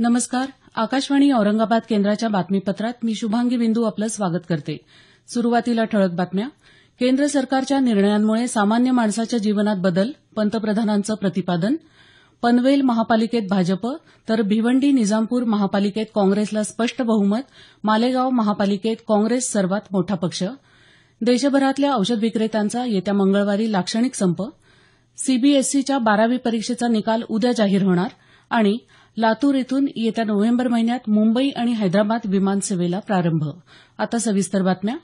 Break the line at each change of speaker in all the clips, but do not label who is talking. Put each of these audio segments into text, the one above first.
नमस्कार. आकाशवाणी औरंगाबाद केंद्राच्या बातमीपत्रात मी शुभांगी बिंदू आपलं स्वागत करते. सुरुवातीला ठळक बातम्या. केंद्र सरकारच्या निर्णयांमुळे सामान्य माणसाच्या जीवनात बदल, पंतप्रधानांचं प्रतिपादन. पनवेल महापालिकेत भाजप तर भिवंडी निजामपूर महापालिकेत काँग्रेसला स्पष्ट बहुमत. मालेगाव महापालिकेत काँग्रेस सर्वात मोठा पक्ष. देशभरातल्या औषध विक्रेत्यांचा येत्या मंगळवारी लाक्षणिक संप. सीबीएसईच्या 12वी परीक्षेचा निकाल उद्या जाहीर होणार. आणि लातूर इथून येत्या नोव्हेंबर महिन्यात मुंबई आणि हैदराबाद विमानसेवेला प्रारंभ. आता सविस्तर बातम्या.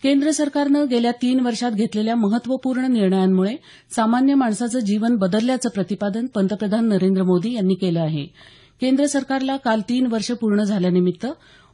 केंद्र सरकारनं गेल्या 3 वर्षात घेतलेल्या महत्वपूर्ण निर्णयांमुळे सामान्य माणसाचं जीवन बदलल्याचं प्रतिपादन पंतप्रधान नरेंद्र मोदी यांनी केलं आहे. केंद्र सरकारला काल 3 वर्ष पूर्ण झाल्यानिमित्त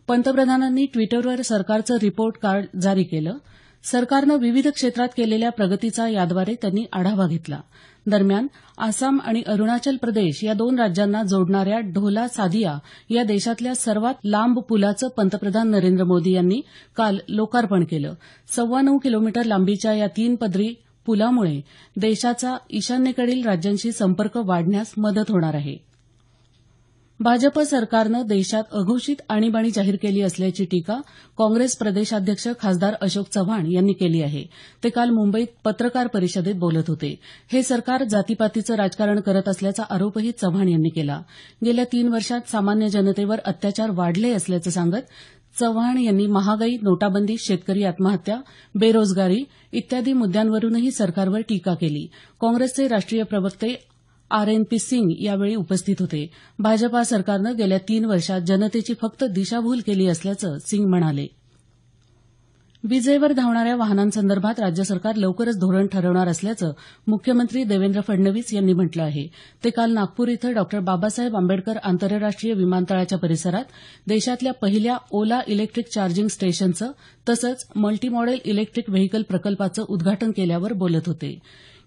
पंतप्रधानांनी ट्विटरवर सरकारचं रिपोर्ट कार्ड जारी केलं. सरकारनं विविध क्षेत्रात केलेल्या प्रगतीचा याद्वारे त्यांनी आढावा घेतला. दरम्यान आसाम आणि अरुणाचल प्रदेश या 2 राज्यांना जोडणाऱ्या ढोला सादिया या देशातल्या सर्वात लांब पुलाचं पंतप्रधान नरेंद्र मोदी यांनी काल लोकार्पण केलं. 9.25 किलोमीटर लांबीच्या या 3 पदरी पुलामुळे देशाचा ईशान्येकडील राज्यांशी संपर्क वाढण्यास मदत होणार आहे. भाजप सरकारनं देशात अघोषित आणीबाणी जाहीर केली असल्याची टीका काँग्रेस प्रदेशाध्यक्ष खासदार अशोक चव्हाण यांनी केली आहे. ते काल मुंबईत पत्रकार परिषदेत बोलत होते. हे सरकार जातीपातीचं राजकारण करत असल्याचा आरोपही चव्हाण यांनी केला. गेल्या 3 वर्षात सामान्य जनतेवर अत्याचार वाढले असल्याचं सांगत चव्हाण यांनी महागाई, नोटाबंदी, शेतकरी आत्महत्या, बेरोजगारी इत्यादी मुद्द्यांवरूनही सरकारवर टीका केली. काँग्रेसचे राष्ट्रीय प्रवक्ते RNP सिंग यावेळी उपस्थित होते. भाजपा सरकारनं गेल्या 3 वर्षात जनतेची फक्त दिशाभूल केली असल्याचं सिंग म्हणाले. विजेवर धावणाऱ्या वाहनांसंदर्भात राज्य सरकार लवकरच धोरण ठरवणार असल्याचं मुख्यमंत्री देवेंद्र फडणवीस यांनी म्हटलं आहे. ते काल नागपूर इथं डॉ. बाबासाहेब आंबेडकर आंतरराष्ट्रीय विमानतळाच्या परिसरात देशातल्या पहिल्या ओला इलेक्ट्रिक चार्जिंग स्टेशनचं तसंच मल्टीमॉडेल इलेक्ट्रिक व्हेईकल प्रकल्पाचं उद्घाटन केल्यावर बोलत होते.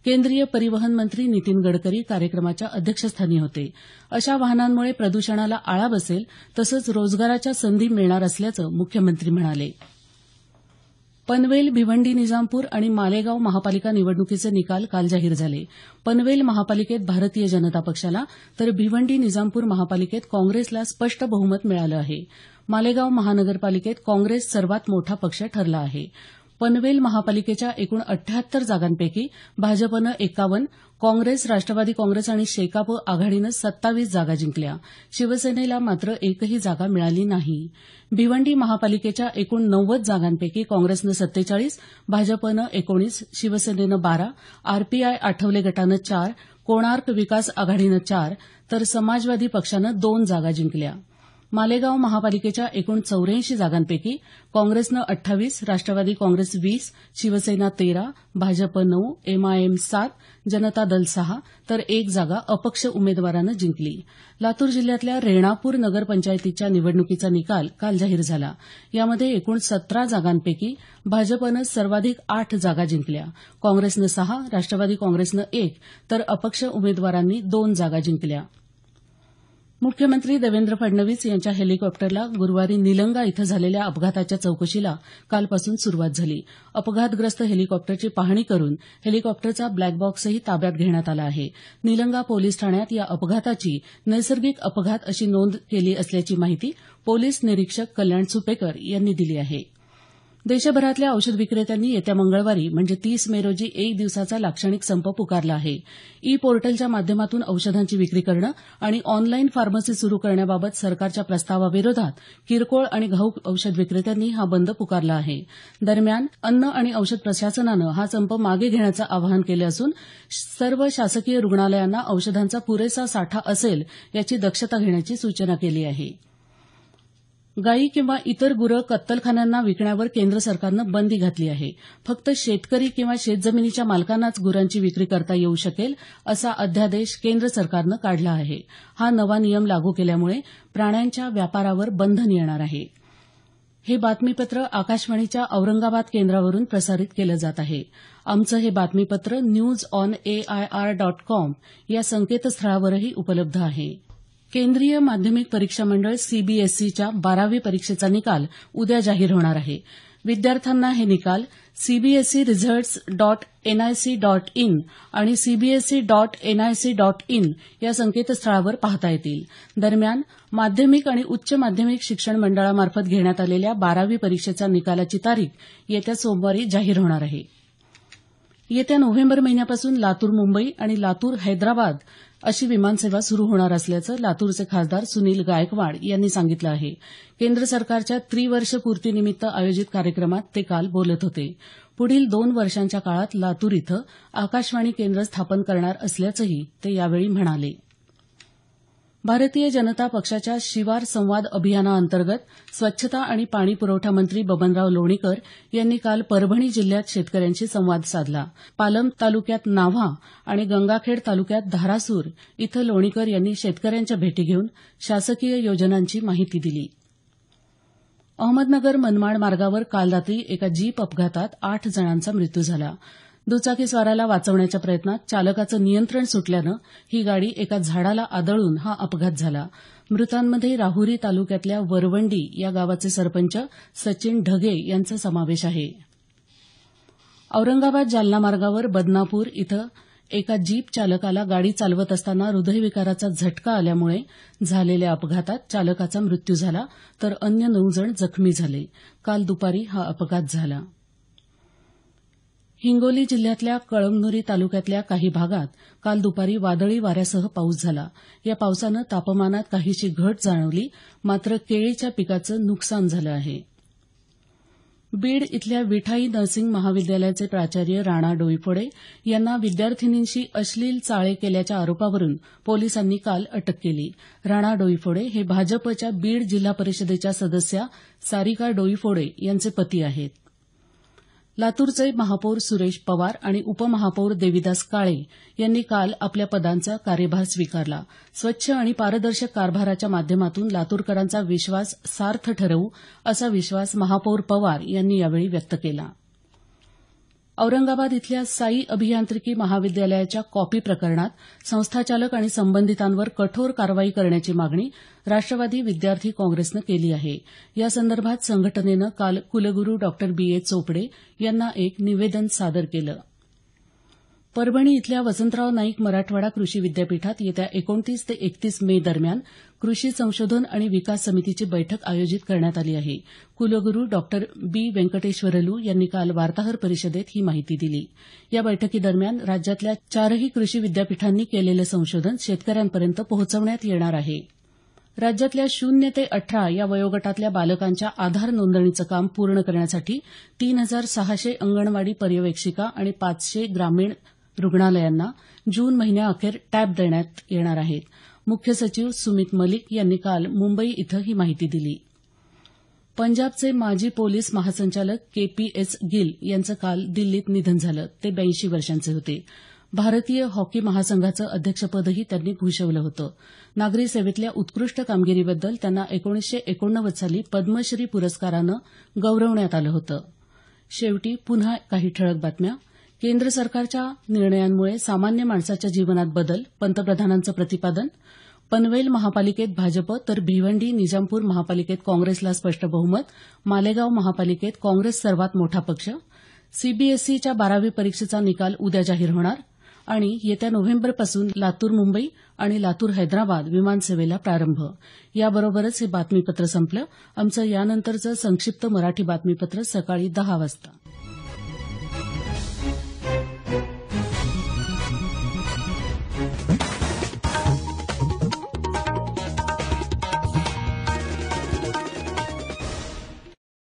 केंद्रीय परिवहन मंत्री नितीन गडकरी कार्यक्रमाच्या अध्यक्षस्थानी होते. अशा वाहनांमुळे प्रदूषणाला आळा बसेल तसंच रोजगाराच्या संधी मिळणार असल्याचं मुख्यमंत्री म्हणाले. पनवेल, भिवंडी निजामपूर आणि मालेगाव महापालिका निवडणुकीचे निकाल काल जाहीर झाले. पनवेल महापालिकेत भारतीय जनता पक्षाला तर भिवंडी निजामपूर महापालिकेत काँग्रेसला स्पष्ट बहुमत मिळालं आहे. मालेगाव महानगरपालिकेत काँग्रेस सर्वात मोठा पक्ष ठरला आहे. पनवेल महापालिकेच्या एकूण 78 जागांपैकी भाजपनं 51, काँग्रेस, राष्ट्रवादी काँग्रेस आणि शेकाप आघाडीनं 27 जागा जिंकल्या. शिवसेनेला मात्र एकही जागा मिळाली नाही. भिवंडी महापालिकेच्या एकूण 90 जागांपैकी काँग्रेसनं 47, भाजपनं 19, शिवसेनेनं 12, आरपीआय आठवले गटानं 4, कोणार्क विकास आघाडीनं 4 तर समाजवादी पक्षानं 2 जागा जिंकल्या. मालेगाव महापालिकेच्या एकूण 84 जागांपैकी काँग्रेसनं 28, राष्ट्रवादी काँग्रेस 20, शिवसेना 13, भाजप 9, एमआयएम 7, जनता दल 6 तर 1 जागा अपक्ष उमेदवारानं जिंकली. लातूर जिल्ह्यातल्या रेणापूर नगरपंचायतीच्या निवडणुकीचा निकाल काल जाहीर झाला. यामध्ये एकूण 17 जागांपैकी भाजपनं सर्वाधिक 8 जागा जिंकल्या. काँग्रेसनं 6, राष्ट्रवादी काँग्रेसनं 1 तर अपक्ष उमेदवारांनी 2 जागा जिंकल्या. मुख्यमंत्री देवेंद्र फडणवीस यांच्या हेलिकॉप्टरला गुरुवारी निलंगा इथं झालेल्या अपघाताच्या चौकशीला कालपासून सुरुवात झाली. अपघातग्रस्त हेलिकॉप्टरची पाहणी करून हेलिकॉप्टरचा ब्लॅक बॉक्सही ताब्यात घेण्यात आला आहे. निलंगा पोलीस ठाण्यात या अपघाताची नैसर्गिक अपघात अशी नोंद केली असल्याची माहिती पोलीस निरीक्षक कल्याण सुपेकर यांनी दिली आहे. देशभरातल्या औषध विक्रेत्यांनी येत्या मंगळवारी म्हणजे 30 मे रोजी 1 दिवसाचा लाक्षणिक संप पुकारला आहे. ई पोर्टलच्या माध्यमातून औषधांची विक्री करणं आणि ऑनलाईन फार्मसी सुरू करण्याबाबत सरकारच्या प्रस्तावाविरोधात किरकोळ आणि घाऊक औषध विक्रेत्यांनी हा बंद पुकारला आहे. दरम्यान अन्न आणि औषध प्रशासनानं हा संप मागे घेण्याचं आवाहन केलं असून सर्व शासकीय रुग्णालयांना औषधांचा पुरेसा साठा असेल याची दक्षता घेण्याची सूचना केली आहे. गायी किंवा इतर गुरं कत्तलखान्यांना विकण्यावर केंद्र सरकारनं बंदी घातली आहे. फक्त शेतकरी किंवा शेतजमिनीच्या मालकांनाच गुरांची विक्री करता येऊ शकेल असा अध्यादेश केंद्र सरकारनं काढला आहे. हा नवा नियम लागू केल्यामुळे प्राण्यांच्या व्यापारावर बंधन येणार आहे. हे बातमीपत्र आकाशवाणीच्या औरंगाबाद केंद्रावरून प्रसारित केलं जात आहे. आमचं हे बातमीपत्र newsonair.com या संकेतस्थळावरही उपलब्ध आहे. केंद्रीय माध्यमिक परीक्षा मंडळ सीबीएसईच्या 12वी परीक्षेचा निकाल उद्या जाहीर होणार आहे. विद्यार्थ्यांना हे निकाल cbseresults.nic.in आणि cbse.nic.in या संकेतस्थळावर पाहता येतील. दरम्यान माध्यमिक आणि उच्च माध्यमिक शिक्षण मंडळामार्फत घेण्यात आलेल्या 12वी परीक्षेच्या निकालाची तारीख येत्या सोमवारी जाहीर होणार आहे. येत्या नोव्हेंबर महिन्यापासून लातूर मुंबई आणि लातूर हैदराबाद अशी विमानसेवा सुरू होणार असल्याचं लातूरचे खासदार सुनील गायकवाड यांनी सांगितलं आहे. केंद्र सरकारच्या त्रिवर्षपूर्तीनिमित्त आयोजित कार्यक्रमात ते काल बोलत होते. पुढील 2 वर्षांच्या काळात लातूर इथं आकाशवाणी केंद्र स्थापन करणार असल्याचंही ते यावेळी म्हणाले. भारतीय जनता पक्षाच्या शिवार संवाद अभियानाअंतर्गत स्वच्छता आणि पाणी पुरवठा मंत्री बबनराव लोणीकर यांनी काल परभणी जिल्ह्यात शेतकऱ्यांशी संवाद साधला. पालम तालुक्यात नाव्हा आणि गंगाखेड तालुक्यात धारासूर इथं लोणीकर यांनी शेतकऱ्यांच्या भेटी घेऊन शासकीय योजनांची माहिती दिली. अहमदनगर मनमाड मार्गावर काल रात्री एका जीप अपघातात 8 जणांचा मृत्यू झाला. दुचाकीस्वाराला वाचवण्याच्या प्रयत्नात चालकाचं नियंत्रण सुटल्यानं ही गाडी एका झाडाला आदळून हा अपघात झाला. मृतांमध्ये राहुरी तालुक्यातल्या वरवंडी या गावाचे सरपंच सचिन ढगे यांचा समावेश आहे. औरंगाबाद जालना मार्गावर बदनापूर इथं एका जीप चालकाला गाडी चालवत असताना हृदयविकाराचा झटका आल्यामुळे झालेल्या अपघातात चालकाचा मृत्यू झाला तर अन्य 9 जण जखमी झाले. काल दुपारी हा अपघात झाला. हिंगोली जिल्ह्यातल्या कळमनुरी तालुक्यातल्या काही भागात काल दुपारी वादळी वाऱ्यासह पाऊस झाला. या पावसानं तापमानात काहीशी घट जाणवली, मात्र केळीच्या पिकाचं नुकसान झालं आहे. बीड इथल्या विठाई नर्सिंग महाविद्यालयाचे प्राचार्य राणा डोईफोडे यांना विद्यार्थिनींशी अश्लील चाळे केल्याच्या आरोपावरून पोलिसांनी काल अटक केली. राणा डोईफोडे हे भाजपच्या बीड जिल्हा परिषदेच्या सदस्या सारिका डोईफोडे यांचे पती आहेत. लातूरचे महापौर सुरेश पवार आणि उपमहापौर देविदास काळे यांनी काल आपल्या पदांचा कार्यभार स्वीकारला. स्वच्छ आणि पारदर्शक कारभाराच्या माध्यमातून लातूरकरांचा विश्वास सार्थ ठरवू असा विश्वास महापौर पवार यांनी यावेळी व्यक्त केला. औरंगाबाद इथल्या साई अभियांत्रिकी महाविद्यालयाच्या कॉपी प्रकरणात संस्थाचालक आणि संबंधितांवर कठोर कारवाई करण्याची मागणी राष्ट्रवादी विद्यार्थी काँग्रेसनं केली आहे. यासंदर्भात संघटनेनं काल कुलगुरू डॉ बी ए चोपडे यांना एक निवेदन सादर केलं. परभणी इथल्या वसंतराव नाईक मराठवाडा कृषी विद्यापीठात येत्या 29 ते 31 मे दरम्यान कृषी संशोधन आणि विकास समितीची बैठक आयोजित करण्यात आली आहे. कुलगुरू डॉ बी व्यंकटेश्वरलू यांनी काल वार्ताहर परिषदेत ही माहिती दिली. या बैठकीदरम्यान राज्यातल्या 4ही कृषी विद्यापीठांनी केलेलं संशोधन शेतकऱ्यांपर्यंत पोहोचवण्यात येणार आहे. राज्यातल्या 0 ते 18 या वयोगटातल्या बालकांच्या आधार नोंदणीचं काम पूर्ण करण्यासाठी 3600 अंगणवाडी पर्यवेक्षिका आणि 500 ग्रामीण रुग्णालयांना जून महिन्याअखेर टॅब देण्यात येणार आहेत. मुख्य सचिव सुमित मलिक यांनी काल मुंबई इथं ही माहिती दिली. पंजाबचे माजी पोलीस महासंचालक KPS गिल यांचं काल दिल्लीत निधन झालं. ते 82 वर्षांचे होते. भारतीय हॉकी महासंघाचं अध्यक्षपदही त्यांनी भूषवलं होतं. नागरी सेवेतल्या उत्कृष्ट कामगिरीबद्दल त्यांना 1989 साली पद्मश्री पुरस्कारानं गौरवण्यात आलं होतं. शेवटी पुन्हा काही ठळक बातम्या. केंद्र सरकारच्या निर्णयांमुळे सामान्य माणसाच्या जीवनात बदल, पंतप्रधानांचं प्रतिपादन. पनवेल महापालिकेत भाजप तर भिवंडी निजामपूर महापालिकेत काँग्रेसला स्पष्ट बहुमत. मालेगाव महापालिकेत काँग्रेस सर्वात मोठा पक्ष. सीबीएसईच्या 12वी परीक्षेचा निकाल उद्या जाहीर होणार. आणि येत्या नोव्हेंबरपासून लातूर मुंबई आणि लातूर हैदराबाद विमानसेवेला प्रारंभ. याबरोबरच हे बातमीपत्र संपलं. आमचं यानंतरचं संक्षिप्त मराठी बातमीपत्र सकाळी 10 वाजता.